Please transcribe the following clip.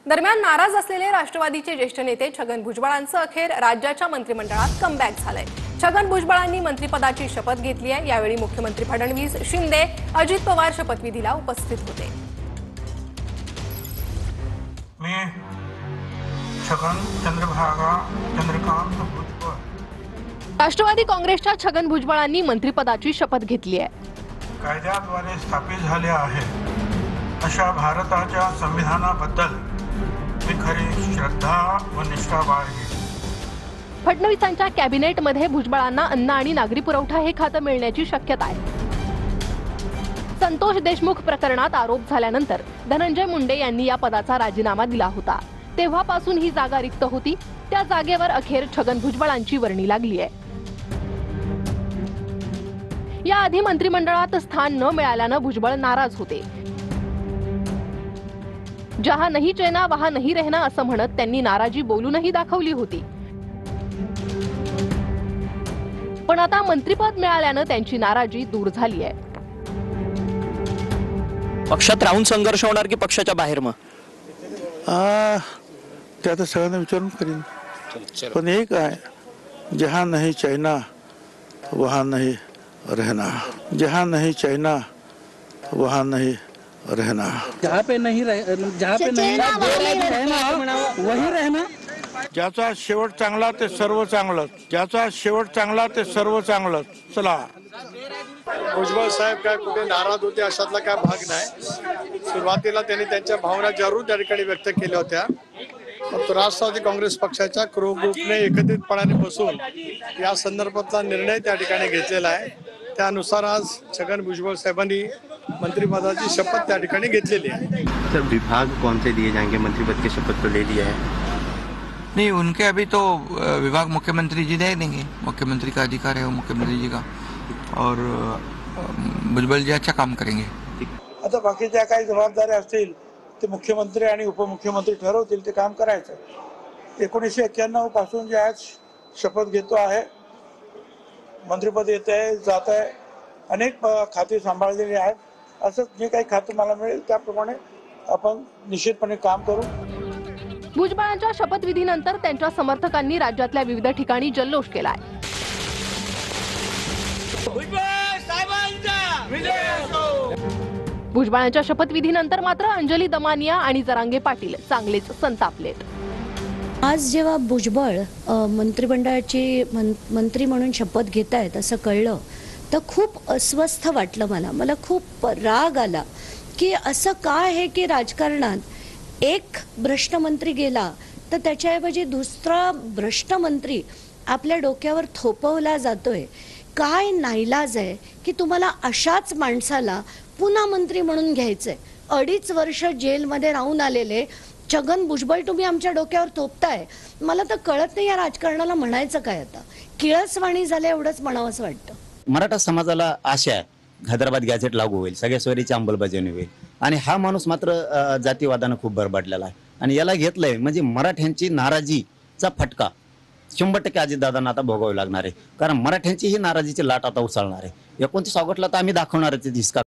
दरम्यान नाराज असलेले राष्ट्रवादीचे ज्येष्ठ नेते छगन भुजबळांचं अखेर राज्याच्या मंत्रिमंडळात कमबॅक झालंय। छगन भुजबळांनी मंत्रिपदाची शपथ घेतली आहे। यावेळी मुख्यमंत्री फडणवीस, शिंदे, अजित पवार शपथविधीला उपस्थित होते। मी छगन चंद्रकांत भुजबळ। राष्ट्रवादी काँग्रेसच्या छगन भुजबळांनी मंत्रिपदाची शपथ घेतली आहे। कायद्याद्वारे स्थापित झाले आहे अशा भारताच्या संविधानाबद्दल मी खरी श्रद्धा व निष्ठा बाळगेन। फडणवीसांच्या कॅबिनेटमध्ये भुजबळांना अन्न आणि नागरी पुरवठा हे खातं मिळण्याची शक्यता आहे। संतोष देशमुख प्रकरणात आरोप झाल्यानंतर धनंजय मुंडे यांनी या पदाचा राजीनामा दिला होता। तेव्हापासून ही जागा रिक्त होती। त्या जागेवर अखेर छगन भुजबळांची वर्णी लागली आहे। याआधी मंत्रिमंडळात स्थान न मिळाल्यानं भुजबळ नाराज होते। जहां नहीं चैना वहां नहीं रहना असं म्हणत त्यांनी नाराजी बोलूनही दाखवली होती। पण आता मंत्रिपद मिळाल्यानं त्यांची नाराजी दूर झाली आहे। पक्षात राहून संघर्ष होणार की पक्षाच्या बाहेर? मग ते आता सगळ्यांना विचारून करीन। पण एक आहे, जहां नहीं चाइना वहां नहीं रहना, जहां नहीं चाइना वहां नहीं रहना, जहाँ पे नहीं रहना वही रहना। ज्याचा शेवट चांगला ते सर्व चांगलं, ज्याचा शेवट चांगला ते सर्व चांगलं। चला, भुजबळ साहेब काय कुठे नाराज होते अशातला काय भाग नाही। सुरुवातीला त्यांनी त्यांच्या भावना जरूर त्या ठिकाणी व्यक्त केल्या होत्या, पण राष्ट्रवादी काँग्रेस पक्षाच्या ग्रुपने एकत्रितपणाने बसून या संदर्भातला निर्णय त्या ठिकाणी घेतलेला आहे। त्यानुसार आज छगन भुजबळ साहेबांनी मंत्रिपदाची शपथ त्या ठिकाणी घेतलेली है। सर, विभाग कौन से दिए जाएंगे? मंत्रिपद की शपथ तो ले लिया है। नहीं, उनके अभी तो विभाग मुख्यमंत्री जी दे देंगे। मुख्यमंत्री का अधिकार है वो मुख्यमंत्री जी का, और भुजबल जी अच्छा काम करेंगे। आता बाकीच्या काही जबाबदाऱ्या असतील ते मुख्यमंत्री आणि उपमुख्यमंत्री ठरवतील, ते काम करायचं। 1991 पासून जे आज शपथ घेतो आहे, मंत्रिपद येत आहे, जात आहे, अनेक खाती सांभाळलेली आहेत। असं जे काही खातं मला मिळेल त्याप्रमाणे आपण निश्चितपणे काम करू। भुजबळांच्या शपथविधीनंतर त्यांच्या समर्थकांनी राज्यातल्या विविध ठिकाणी जल्लोष केलाय। भुजबळांच्या शपथविधीनंतर मात्र अंजली दमानिया आणि जरांगे पाटील चांगलेच संतापलेत। आज जेव्हा भुजबळ मंत्रिमंडळाची मंत्री म्हणून शपथ घेत आहेत असं कळलं तर खूप अस्वस्थ वाटलं। मला खूप राग आला की असं का आहे की राजकारणात एक भ्रष्ट मंत्री गेला तर त्याच्याऐवजी दुसरा भ्रष्ट मंत्री आपल्या डोक्यावर थोपवला जातोय। काय नाईलाज आहे की तुम्हाला अशाच माणसाला पुन्हा मंत्री म्हणून घ्यायचंय। 2.5 वर्ष जेलमध्ये राहून आलेले छगन भुजबळ तुम्ही आमच्या डोक्यावर थोपताय। मला तर कळत नाही या राजकारणाला म्हणायचं काय। आता किळसवाणी झालं एवढंच म्हणावंसं वाटतं। मराठा समाजाला आशा आहे हैदराबाद गॅझेट लागू होईल, सगळ्या सोयरीची अंमलबजावणी होईल, आणि हा माणूस मात्र जातीवादानं खूप बरबाडलेला आहे आणि याला घेतलंय म्हणजे मराठ्यांची नाराजीचा फटका 100% अजितदादांना आता भोगावी लागणार आहे। कारण मराठ्यांची ही नाराजीची लाट आता उसळणार आहे। 29 ऑगस्टला तर आम्ही दाखवणारच हिसका।